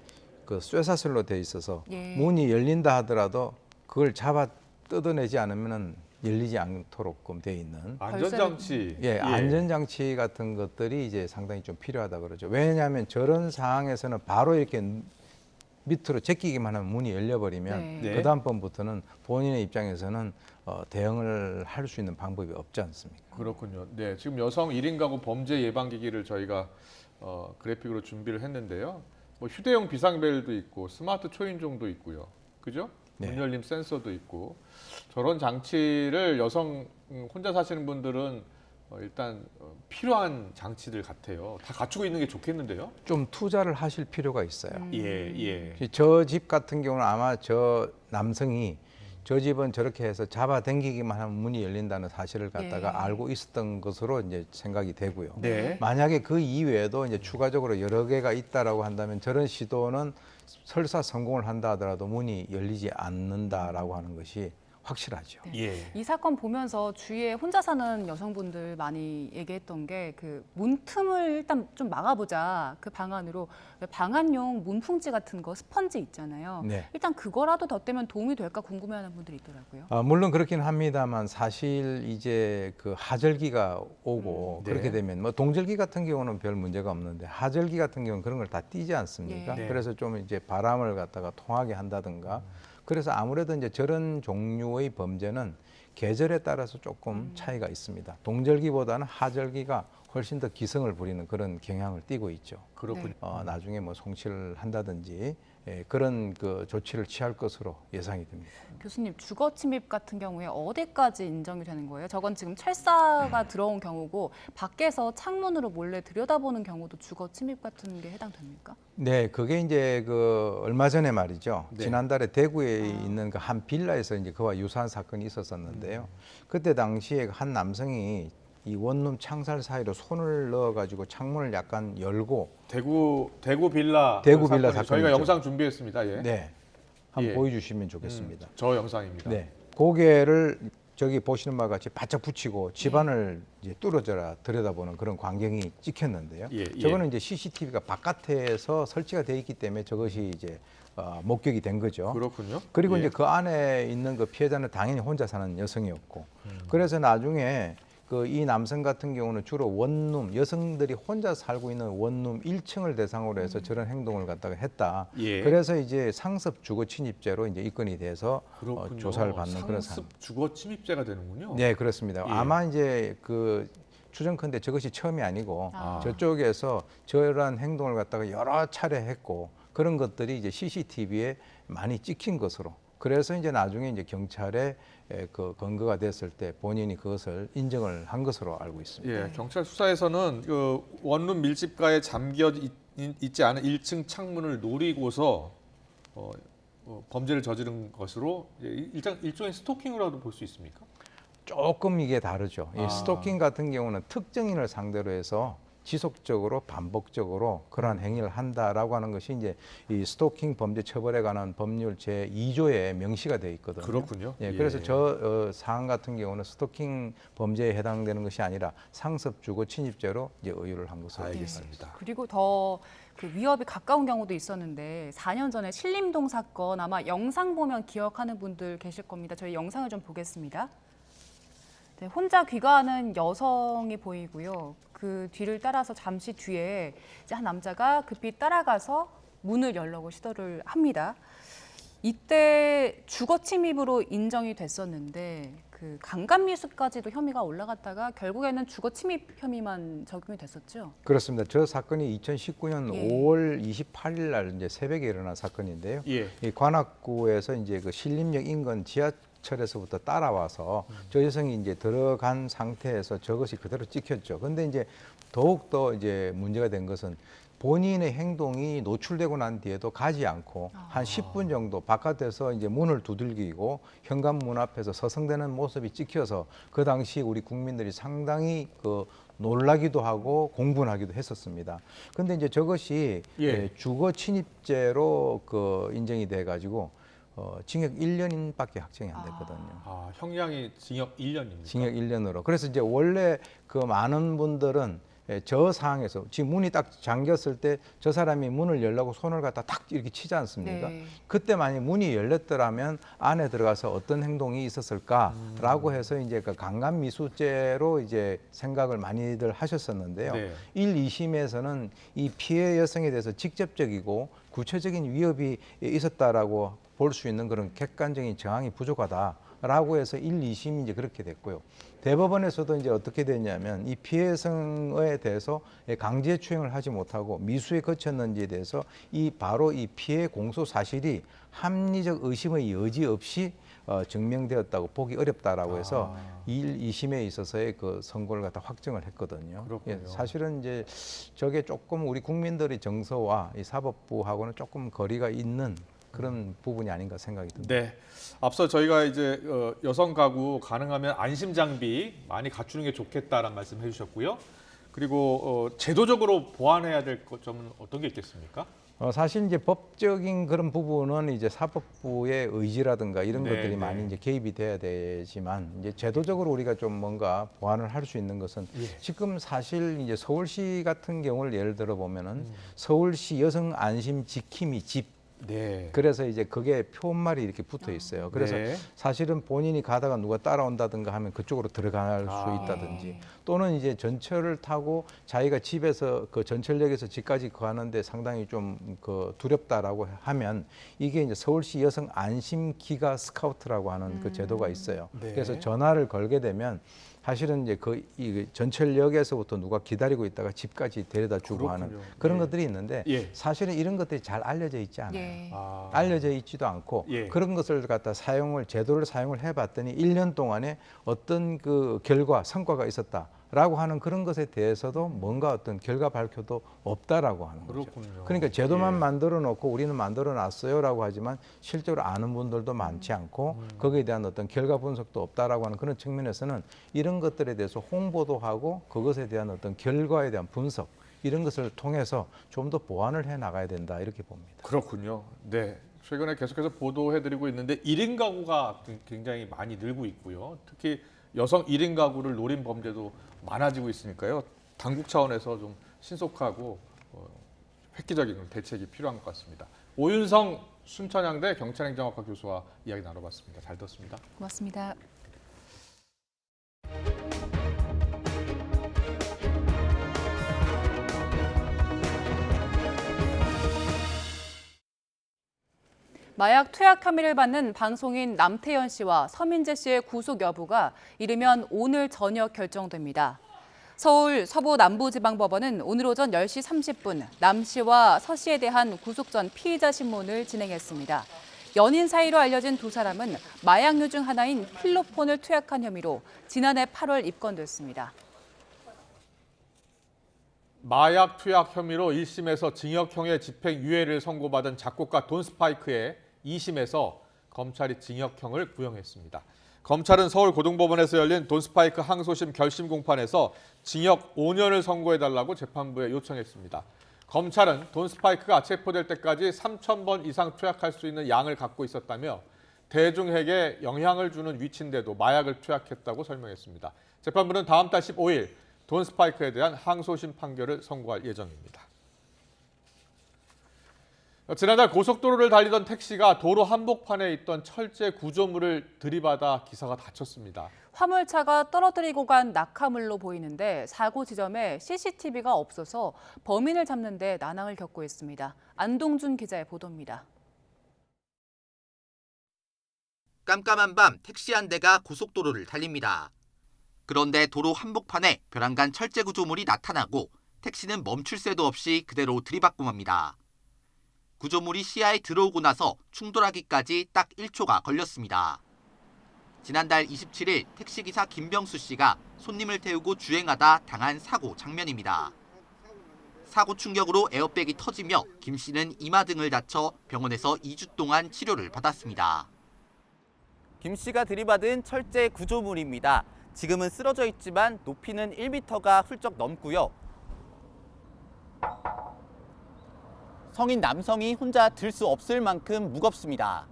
그 쇠사슬로 되어 있어서 문이 열린다 하더라도 그걸 잡아 뜯어내지 않으면은 열리지 않도록끔 되어 있는 안전장치. 안전장치 같은 것들이 이제 상당히 좀 필요하다 그러죠. 왜냐하면 저런 상황에서는 바로 이렇게 밑으로 제끼기만 하면 문이 열려버리면 그 다음번부터는 본인의 입장에서는 대응을 할 수 있는 방법이 없지 않습니까? 그렇군요. 네, 지금 여성 1인 가구 범죄 예방기기를 저희가 그래픽으로 준비를 했는데요. 뭐 휴대용 비상벨도 있고 스마트 초인종도 있고요. 그죠? 문 열림 센서도 있고 저런 장치를 여성 혼자 사시는 분들은 일단 필요한 장치들 같아요. 다 갖추고 있는 게 좋겠는데요. 좀 투자를 하실 필요가 있어요. 저 집 같은 경우는 아마 저 남성이 저 집은 저렇게 해서 잡아당기기만 하면 문이 열린다는 사실을 갖다가 알고 있었던 것으로 이제 생각이 되고요. 만약에 그 이외에도 이제 추가적으로 여러 개가 있다라고 한다면 저런 시도는 설사 성공을 한다 하더라도 문이 열리지 않는다라고 하는 것이 확실하죠. 이 사건 보면서 주위에 혼자 사는 여성분들 많이 얘기했던 게 그 문틈을 일단 좀 막아보자. 그 방안으로 방안용 문풍지 같은 거 스펀지 있잖아요. 일단 그거라도 덧대면 도움이 될까 궁금해하는 분들이 있더라고요. 물론 그렇긴 합니다만 사실 이제 그 하절기가 오고 그렇게 되면 뭐 동절기 같은 경우는 별 문제가 없는데 하절기 같은 경우는 그런 걸 다 띄지 않습니까? 그래서 좀 이제 바람을 갖다가 통하게 한다든가. 그래서 아무래도 이제 저런 종류의 범죄는 계절에 따라서 조금 차이가 있습니다. 동절기보다는 하절기가 훨씬 더 기승을 부리는 그런 경향을 띠고 있죠. 그렇군요. 나중에 뭐 송치를 한다든지 그런 그 조치를 취할 것으로 예상이 됩니다. 교수님, 주거 침입 같은 경우에 어디까지 인정이 되는 거예요? 저건 지금 철사가 들어온 경우고 밖에서 창문으로 몰래 들여다보는 경우도 주거 침입 같은 게 해당됩니까? 네, 그게 이제 그 얼마 전에 말이죠. 네. 지난달에 대구에 있는 그 한 빌라에서 이제 그와 유사한 사건이 있었었는데요. 그때 당시에 한 남성이 이 원룸 창살 사이로 손을 넣어가지고 창문을 약간 열고 대구 빌라 대구 빌라 사건이 사건이죠. 저희가 영상 준비했습니다. 예. 네, 한번 예. 보여주시면 좋겠습니다. 저 영상입니다. 네, 고개를 저기 보시는 바와 같이 바짝 붙이고 집안을 이제 뚫어져라 들여다보는 그런 광경이 찍혔는데요. 예, 저거는 이제 CCTV가 바깥에서 설치가 돼 있기 때문에 저것이 이제 목격이 된 거죠. 그렇군요. 그리고 예. 이제 그 안에 있는 그 피해자는 당연히 혼자 사는 여성이었고, 그래서 나중에 그 이 남성 같은 경우는 주로 원룸, 여성들이 혼자 살고 있는 원룸 1층을 대상으로 해서 저런 행동을 갖다가 했다. 예. 그래서 이제 상습 주거 침입죄로 이제 입건이 돼서 그렇군요. 조사를 받는 그런 상습 주거 침입죄가 되는군요. 네, 그렇습니다. 예. 아마 이제 그 추정컨대 저것이 처음이 아니고 저쪽에서 저러한 행동을 갖다가 여러 차례 했고 그런 것들이 이제 CCTV에 많이 찍힌 것으로. 그래서 이제 나중에 이제 경찰에 그 근거가 됐을 때 본인이 그것을 인정을 한 것으로 알고 있습니다. 예, 경찰 수사에서는 그 원룸 밀집가에 잠겨 있지 않은 1층 창문을 노리고서 범죄를 저지른 것으로 일종의 스토킹으로도 볼 수 있습니까? 조금 이게 다르죠. 이 스토킹 같은 경우는 특정인을 상대로 해서 지속적으로 반복적으로 그러한 행위를 한다라고 하는 것이 이제 이 스토킹 범죄 처벌에 관한 법률 제2조에 명시가 되어 있거든요. 그렇군요. 예, 그래서 저 사안 같은 경우는 스토킹 범죄에 해당되는 것이 아니라 상습 주거 침입죄로 이제 의율을 한 것으로 알겠습니다. 그리고 더 그 위협이 가까운 경우도 있었는데 4년 전에 신림동 사건 아마 영상 보면 기억하는 분들 계실 겁니다. 저희 영상을 좀 보겠습니다. 네, 혼자 귀가하는 여성이 보이고요. 그 뒤를 따라서 잠시 뒤에 이제 한 남자가 급히 따라가서 문을 열려고 시도를 합니다. 이때 주거 침입으로 인정이 됐었는데 그 강간미수까지도 혐의가 올라갔다가 결국에는 주거 침입 혐의만 적용이 됐었죠. 그렇습니다. 저 사건이 2019년 예. 5월 28일 날 이제 새벽에 일어난 사건인데요. 예. 이 관악구에서 이제 그 신림역 인근 지하철에서부터 따라와서 저 여성이 이제 들어간 상태에서 저것이 그대로 찍혔죠. 근데 이제 더욱 더 이제 문제가 된 것은 본인의 행동이 노출되고 난 뒤에도 가지 않고 한 10분 정도 바깥에서 이제 문을 두들기고 현관문 앞에서 서성대는 모습이 찍혀서 그 당시 우리 국민들이 상당히 그 놀라기도 하고 공분하기도 했었습니다. 근데 이제 저것이 주거 침입죄로 그 인정이 돼 가지고 징역 1년밖에 확정이 안 됐거든요. 형량이 징역 1년입니다. 징역 1년으로. 그래서 이제 원래 그 많은 분들은 저 상황에서 지금 문이 딱 잠겼을 때 저 사람이 문을 열려고 손을 갖다 탁 이렇게 치지 않습니까? 네. 그때 만약 문이 열렸더라면 안에 들어가서 어떤 행동이 있었을까라고 해서 이제 그 강간미수죄로 이제 생각을 많이들 하셨었는데요. 네. 1, 2심에서는 이 피해 여성에 대해서 직접적이고 구체적인 위협이 있었다라고 볼 수 있는 그런 객관적인 정황이 부족하다라고 해서 1, 2심이 이제 그렇게 됐고요. 대법원에서도 이제 어떻게 됐냐면 이 피해 여성에 대해서 강제추행을 하지 못하고 미수에 거쳤는지에 대해서 바로 이 피해 공소 사실이 합리적 의심의 여지 없이 증명되었다고 보기 어렵다라고 해서 1, 2심에 있어서의 그 선고를 갖다 확정을 했거든요. 그렇군요. 사실은 이제 저게 조금 우리 국민들의 정서와 이 사법부하고는 조금 거리가 있는 그런 부분이 아닌가 생각이 듭니다. 네, 앞서 저희가 이제 여성 가구 가능하면 안심 장비 많이 갖추는 게 좋겠다라는 말씀 해주셨고요. 그리고 제도적으로 보완해야 될 점은 어떤 게 있겠습니까? 사실 이제 법적인 그런 부분은 이제 사법부의 의지라든가 이런 것들이 많이 이제 개입이 돼야 되지만 이제 제도적으로 우리가 좀 뭔가 보완을 할 수 있는 것은 지금 사실 이제 서울시 같은 경우를 예를 들어 보면은 서울시 여성 안심 지킴이 집 네. 그래서 이제 그게 표말이 이렇게 붙어 있어요. 그래서 네. 사실은 본인이 가다가 누가 따라온다든가 하면 그쪽으로 들어갈 수 있다든지 또는 이제 전철을 타고 자기가 집에서 그 전철역에서 집까지 가는데 상당히 좀 그 두렵다라고 하면 이게 이제 서울시 여성 안심 기가 스카우트라고 하는 그 제도가 있어요. 네. 그래서 전화를 걸게 되면 사실은 이제 이 전철역에서부터 누가 기다리고 있다가 집까지 데려다 주고 하는 그런 것들이 있는데 사실은 이런 것들이 잘 알려져 있지 않아요. 알려져 있지도 않고 그런 것을 갖다 제도를 사용을 해봤더니 1년 동안에 어떤 그 성과가 있었다라고 하는 그런 것에 대해서도 뭔가 어떤 결과 발표도 없다라고 하는 거죠. 그러니까 제도만 만들어 놓고 우리는 만들어 놨어요라고 하지만 실제로 아는 분들도 많지 않고 거기에 대한 어떤 결과 분석도 없다라고 하는 그런 측면에서는 이런 것들에 대해서 홍보도 하고 그것에 대한 어떤 결과에 대한 분석 이런 것을 통해서 좀 더 보완을 해 나가야 된다 이렇게 봅니다. 그렇군요. 네. 최근에 계속해서 보도해드리고 있는데 1인 가구가 굉장히 많이 늘고 있고요. 특히 여성 1인 가구를 노린 범죄도 많아지고 있으니까요. 당국 차원에서 좀 신속하고 획기적인 대책이 필요한 것 같습니다. 오윤성 순천향대 경찰행정학과 교수와 이야기 나눠봤습니다. 잘 들었습니다. 고맙습니다. 마약 투약 혐의를 받는 방송인 남태현 씨와 서민재 씨의 구속 여부가 이르면 오늘 저녁 결정됩니다. 서울 서부남부지방법원은 오늘 오전 10시 30분 남 씨와 서 씨에 대한 구속 전 피의자 신문을 진행했습니다. 연인 사이로 알려진 두 사람은 마약류 중 하나인 필로폰을 투약한 혐의로 지난해 8월 입건됐습니다. 마약 투약 혐의로 1심에서 징역형의 집행유예를 선고받은 작곡가 돈 스파이크에 2심에서 검찰이 징역형을 구형했습니다. 검찰은 서울고등법원에서 열린 돈 스파이크 항소심 결심 공판에서 징역 5년을 선고해달라고 재판부에 요청했습니다. 검찰은 돈 스파이크가 체포될 때까지 3,000번 이상 투약할 수 있는 양을 갖고 있었다며 대중에게 영향을 주는 위치인데도 마약을 투약했다고 설명했습니다. 재판부는 다음 달 15일 돈 스파이크에 대한 항소심 판결을 선고할 예정입니다. 지난달 고속도로를 달리던 택시가 도로 한복판에 있던 철제 구조물을 들이받아 기사가 다쳤습니다. 화물차가 떨어뜨리고 간 낙하물로 보이는데 사고 지점에 CCTV가 없어서 범인을 잡는 데 난항을 겪고 있습니다. 안동준 기자의 보도입니다. 깜깜한 밤 택시 한 대가 고속도로를 달립니다. 그런데 도로 한복판에 벼랑간 철제 구조물이 나타나고 택시는 멈출 새도 없이 그대로 들이받고 맙니다. 구조물이 시야에 들어오고 나서 충돌하기까지 딱 1초가 걸렸습니다. 지난달 27일 택시기사 김병수 씨가 손님을 태우고 주행하다 당한 사고 장면입니다. 사고 충격으로 에어백이 터지며 김 씨는 이마 등을 다쳐 병원에서 2주 동안 치료를 받았습니다. 김 씨가 들이받은 철제 구조물입니다. 지금은 쓰러져 있지만 높이는 1m가 훌쩍 넘고요. 성인 남성이 혼자 들 수 없을 만큼 무겁습니다.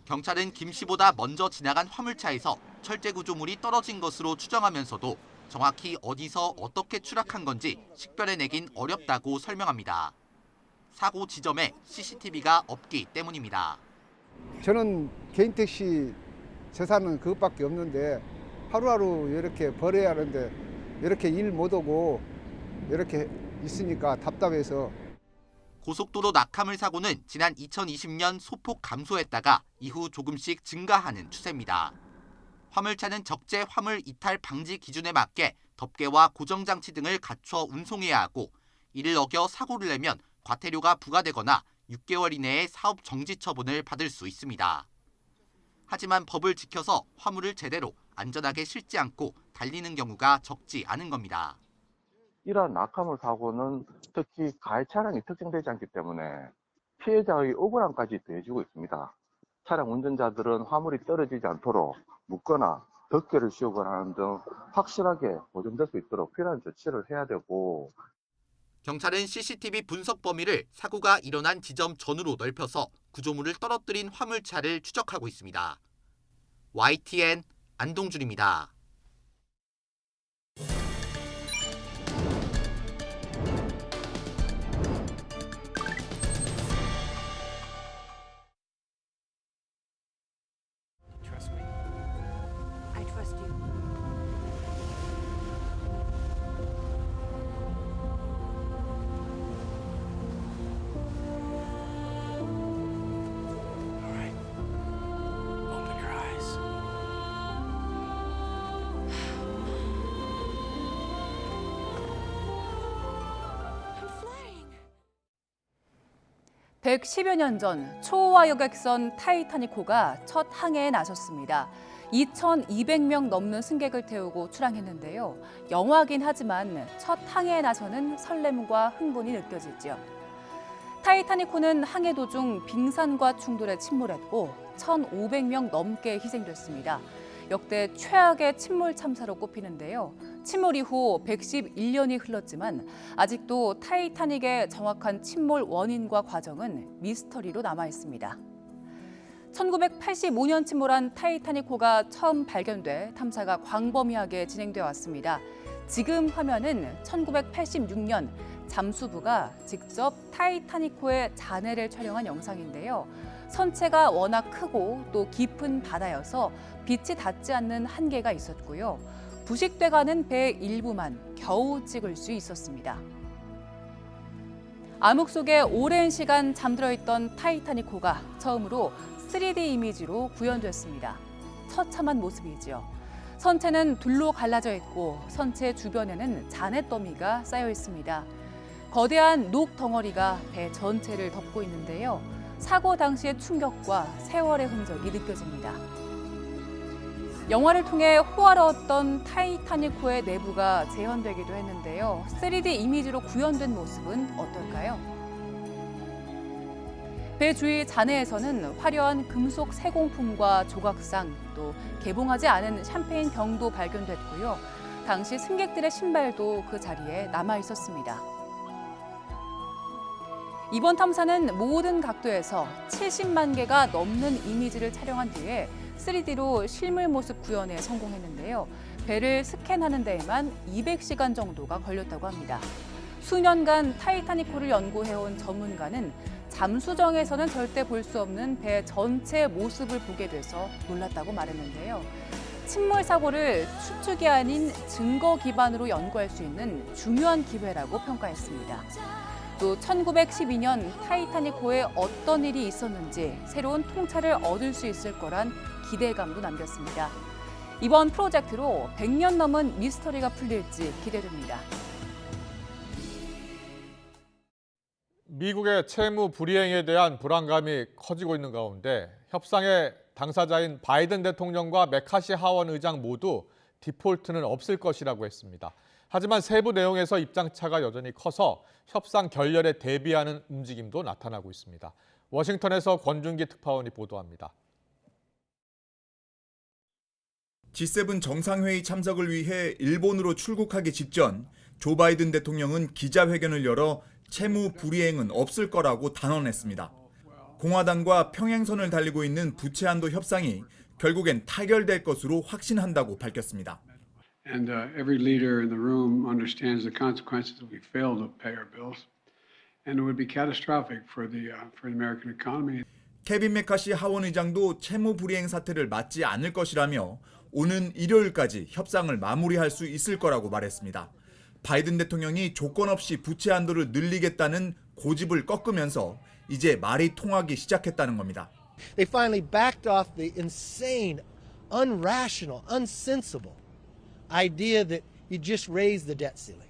경찰은 김 씨보다 먼저 지나간 화물차에서 철제 구조물이 떨어진 것으로 추정하면서도 정확히 어디서 어떻게 추락한 건지 식별해내긴 어렵다고 설명합니다. 사고 지점에 CCTV가 없기 때문입니다. 저는 개인 택시 재산은 그것밖에 없는데 하루하루 이렇게 벌어야 하는데 이렇게 일 못 오고 이렇게 있으니까 답답해서. 고속도로 낙하물 사고는 지난 2020년 소폭 감소했다가 이후 조금씩 증가하는 추세입니다. 화물차는 적재 화물 이탈 방지 기준에 맞게 덮개와 고정장치 등을 갖춰 운송해야 하고 이를 어겨 사고를 내면 과태료가 부과되거나 6개월 이내에 사업 정지 처분을 받을 수 있습니다. 하지만 법을 지켜서 화물을 제대로 안전하게 실지 않고 달리는 경우가 적지 않은 겁니다. 이러한 낙하물 사고는 특히 가해 차량이 특정되지 않기 때문에 피해자의 억울함까지 더해지고 있습니다. 차량 운전자들은 화물이 떨어지지 않도록 묶거나 덮개를 씌우거나 하는 등 확실하게 보존될 수 있도록 필요한 조치를 해야 되고. 경찰은 CCTV 분석 범위를 사고가 일어난 지점 전으로 넓혀서 구조물을 떨어뜨린 화물차를 추적하고 있습니다. YTN 안동준입니다. (110여 년) 전 초호화 여객선 타이타닉호가 첫 항해에 나섰습니다. 2,200명 넘는 승객을 태우고 출항했는데요. 영화긴 하지만 첫 항해에 나서는 설렘과 흥분이 느껴지죠. 타이타닉호는 항해 도중 빙산과 충돌해 침몰했고 1,500명 넘게 희생됐습니다. 역대 최악의 침몰 참사로 꼽히는데요. 침몰 이후 111년이 흘렀지만 아직도 타이타닉의 정확한 침몰 원인과 과정은 미스터리로 남아 있습니다. 1985년 침몰한 타이타닉호가 처음 발견돼 탐사가 광범위하게 진행되어 왔습니다. 지금 화면은 1986년 잠수부가 직접 타이타닉호의 잔해를 촬영한 영상인데요. 선체가 워낙 크고 또 깊은 바다여서 빛이 닿지 않는 한계가 있었고요. 부식돼가는 배 일부만 겨우 찍을 수 있었습니다. 암흑 속에 오랜 시간 잠들어 있던 타이타닉호가 처음으로 3D 이미지로 구현됐습니다. 처참한 모습이지요. 선체는 둘로 갈라져 있고 선체 주변에는 잔해 더미가 쌓여 있습니다. 거대한 녹 덩어리가 배 전체를 덮고 있는데요. 사고 당시의 충격과 세월의 흔적이 느껴집니다. 영화를 통해 호화로웠던 타이타닉호의 내부가 재현되기도 했는데요. 3D 이미지로 구현된 모습은 어떨까요? 배 주위 잔해에서는 화려한 금속 세공품과 조각상, 또 개봉하지 않은 샴페인 병도 발견됐고요. 당시 승객들의 신발도 그 자리에 남아 있었습니다. 이번 탐사는 모든 각도에서 70만 개가 넘는 이미지를 촬영한 뒤에 3D로 실물 모습 구현에 성공했는데요. 배를 스캔하는 데에만 200시간 정도가 걸렸다고 합니다. 수년간 타이타닉호를 연구해온 전문가는 잠수정에서는 절대 볼 수 없는 배 전체 모습을 보게 돼서 놀랐다고 말했는데요. 침몰 사고를 추측이 아닌 증거 기반으로 연구할 수 있는 중요한 기회라고 평가했습니다. 또 1912년 타이타닉호에 어떤 일이 있었는지 새로운 통찰을 얻을 수 있을 거란 기대감도 남겼습니다. 이번 프로젝트로 100년 넘은 미스터리가 풀릴지 기대됩니다. 미국의 채무 불이행에 대한 불안감이 커지고 있는 가운데 협상의 당사자인 바이든 대통령과 메카시 하원 의장 모두 디폴트는 없을 것이라고 했습니다. 하지만 세부 내용에서 입장차가 여전히 커서 협상 결렬에 대비하는 움직임도 나타나고 있습니다. 워싱턴에서 권준기 특파원이 보도합니다. G7 정상회의 참석을 위해 일본으로 출국하기 직전 조 바이든 대통령은 기자회견을 열어 채무 불이행은 없을 거라고 단언했습니다. 공화당과 평행선을 달리고 있는 부채 한도 협상이 결국엔 타결될 것으로 확신한다고 밝혔습니다. And every leader in the room understands the consequences if we fail to pay our bills, and it would be catastrophic for the American economy. 케빈 메카시 하원 의장도 채무 불이행 사태를 맞지 않을 것이라며 오는 일요일까지 협상을 마무리할 수 있을 거라고 말했습니다. 바이든 대통령이 조건 없이 부채 한도를 늘리겠다는 고집을 꺾으면서 이제 말이 통하기 시작했다는 겁니다. They finally backed off the insane, unrational, unsensible idea that you just raise the debt ceiling.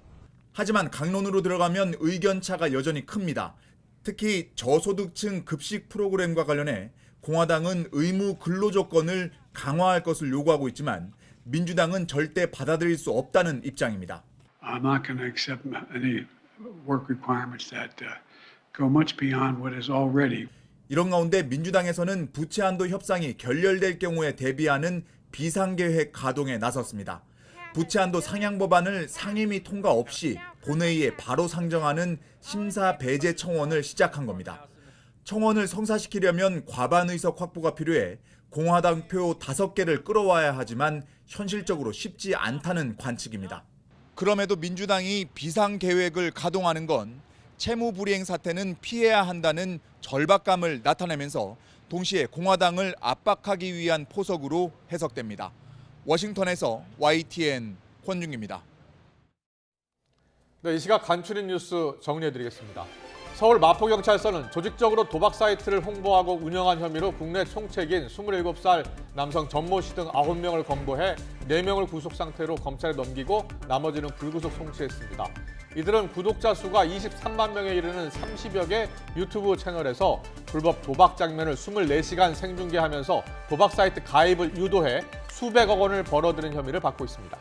하지만 강론으로 들어가면 의견 차가 여전히 큽니다. 특히 저소득층 급식 프로그램과 관련해 공화당은 의무 근로 조건을 강화할 것을 요구하고 있지만 민주당은 절대 받아들일 수 없다는 입장입니다. I'm not going to accept any work requirements that go much beyond what is already. 이런 가운데 민주당에서는 부채 한도 협상이 결렬될 경우에 대비하는 비상계획 가동에 나섰습니다. 부채 한도 상향 법안을 상임위 통과 없이 본회의에 바로 상정하는 심사 배제 청원을 시작한 겁니다. 청원을 성사시키려면 과반 의석 확보가 필요해 공화당 표 5개를 끌어와야 하지만 현실적으로 쉽지 않다는 관측입니다. 그럼에도 민주당이 비상계획을 가동하는 건 채무 불이행 사태는 피해야 한다는 절박감을 나타내면서 동시에 공화당을 압박하기 위한 포석으로 해석됩니다. 워싱턴에서 YTN 권중입니다. 네, 이 시각 간추린 뉴스 정리해드리겠습니다. 서울 마포경찰서는 조직적으로 도박 사이트를 홍보하고 운영한 혐의로 국내 총책인 27살 남성 전모 씨 등 9명을 검거해 4명을 구속 상태로 검찰에 넘기고 나머지는 불구속 송치했습니다. 이들은 구독자 수가 23만 명에 이르는 30여 개 유튜브 채널에서 불법 도박 장면을 24시간 생중계하면서 도박 사이트 가입을 유도해 수백억 원을 벌어들인 혐의를 받고 있습니다.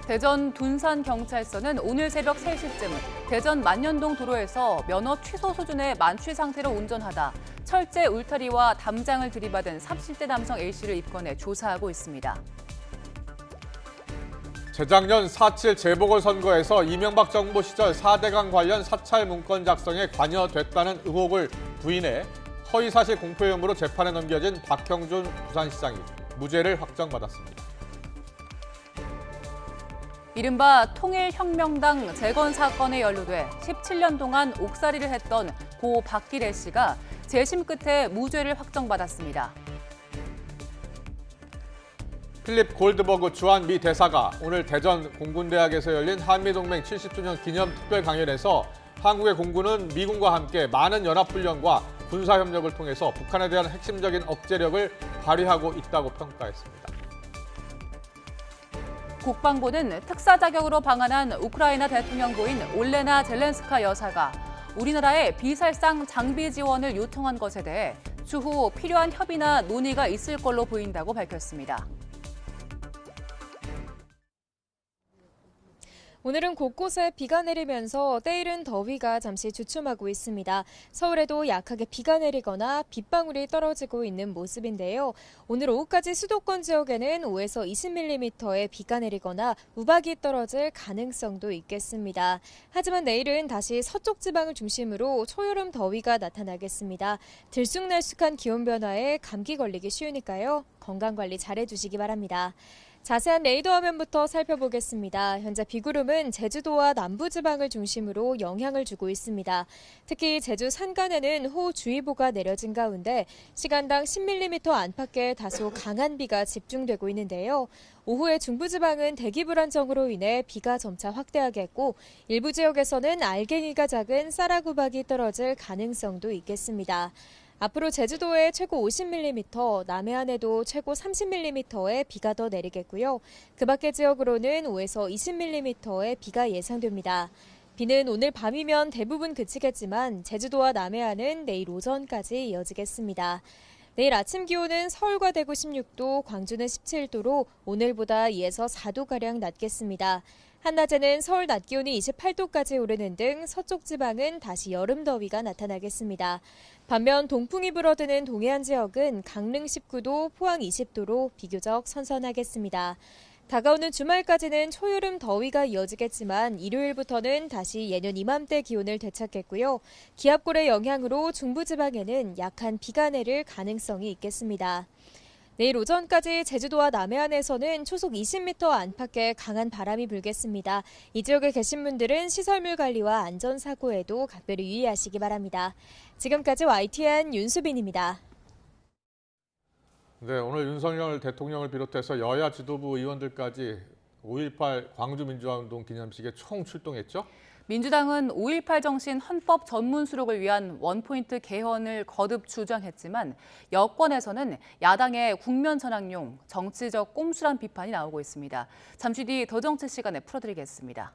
대전 둔산경찰서는 오늘 새벽 3시쯤 대전 만년동 도로에서 면허 취소 수준의 만취 상태로 운전하다 철제 울타리와 담장을 들이받은 30대 남성 A씨를 입건해 조사하고 있습니다. 재작년 4.7 재보궐선거에서 이명박 정부 시절 4대강 관련 사찰 문건 작성에 관여됐다는 의혹을 부인해 허위사실 공표 혐의로 재판에 넘겨진 박형준 부산시장이 무죄를 확정받았습니다. 이른바 통일혁명당 재건 사건에 연루돼 17년 동안 옥살이를 했던 고 박기래 씨가 재심 끝에 무죄를 확정받았습니다. 필립 골드버그 주한 미 대사가 오늘 대전 공군대학에서 열린 한미동맹 70주년 기념 특별 강연에서 한국의 공군은 미군과 함께 많은 연합훈련과 군사협력을 통해서 북한에 대한 핵심적인 억제력을 발휘하고 있다고 평가했습니다. 국방부는 특사 자격으로 방한한 우크라이나 대통령부인 올레나 젤렌스카 여사가 우리나라에 비살상 장비 지원을 요청한 것에 대해 추후 필요한 협의나 논의가 있을 걸로 보인다고 밝혔습니다. 오늘은 곳곳에 비가 내리면서 때이른 더위가 잠시 주춤하고 있습니다. 서울에도 약하게 비가 내리거나 빗방울이 떨어지고 있는 모습인데요. 오늘 오후까지 수도권 지역에는 5에서 20mm의 비가 내리거나 우박이 떨어질 가능성도 있겠습니다. 하지만 내일은 다시 서쪽 지방을 중심으로 초여름 더위가 나타나겠습니다. 들쑥날쑥한 기온 변화에 감기 걸리기 쉬우니까요. 건강관리 잘해주시기 바랍니다. 자세한 레이더 화면부터 살펴보겠습니다. 현재 비구름은 제주도와 남부지방을 중심으로 영향을 주고 있습니다. 특히 제주 산간에는 호우주의보가 내려진 가운데 시간당 10mm 안팎의 다소 강한 비가 집중되고 있는데요. 오후에 중부지방은 대기 불안정으로 인해 비가 점차 확대하겠고 일부 지역에서는 알갱이가 작은 쌀아구박이 떨어질 가능성도 있겠습니다. 앞으로 제주도에 최고 50mm, 남해안에도 최고 30mm의 비가 더 내리겠고요. 그 밖의 지역으로는 5에서 20mm의 비가 예상됩니다. 비는 오늘 밤이면 대부분 그치겠지만 제주도와 남해안은 내일 오전까지 이어지겠습니다. 내일 아침 기온은 서울과 대구 16도, 광주는 17도로 오늘보다 2에서 4도가량 낮겠습니다. 한낮에는 서울 낮 기온이 28도까지 오르는 등 서쪽 지방은 다시 여름 더위가 나타나겠습니다. 반면 동풍이 불어드는 동해안 지역은 강릉 19도, 포항 20도로 비교적 선선하겠습니다. 다가오는 주말까지는 초여름 더위가 이어지겠지만 일요일부터는 다시 예년 이맘때 기온을 되찾겠고요. 기압골의 영향으로 중부지방에는 약한 비가 내릴 가능성이 있겠습니다. 내일 오전까지 제주도와 남해안에서는 초속 20m 안팎의 강한 바람이 불겠습니다. 이 지역에 계신 분들은 시설물 관리와 안전사고에도 각별히 유의하시기 바랍니다. 지금까지 YTN 윤수빈입니다. 네, 오늘 윤석열 대통령을 비롯해서 여야 지도부 의원들까지 5.18 광주민주화운동 기념식에 총 출동했죠? 민주당은 5.18 정신 헌법 전문 수록을 위한 원포인트 개헌을 거듭 주장했지만 여권에서는 야당의 국면 전환용 정치적 꼼수란 비판이 나오고 있습니다. 잠시 뒤 더 정치 시간에 풀어드리겠습니다.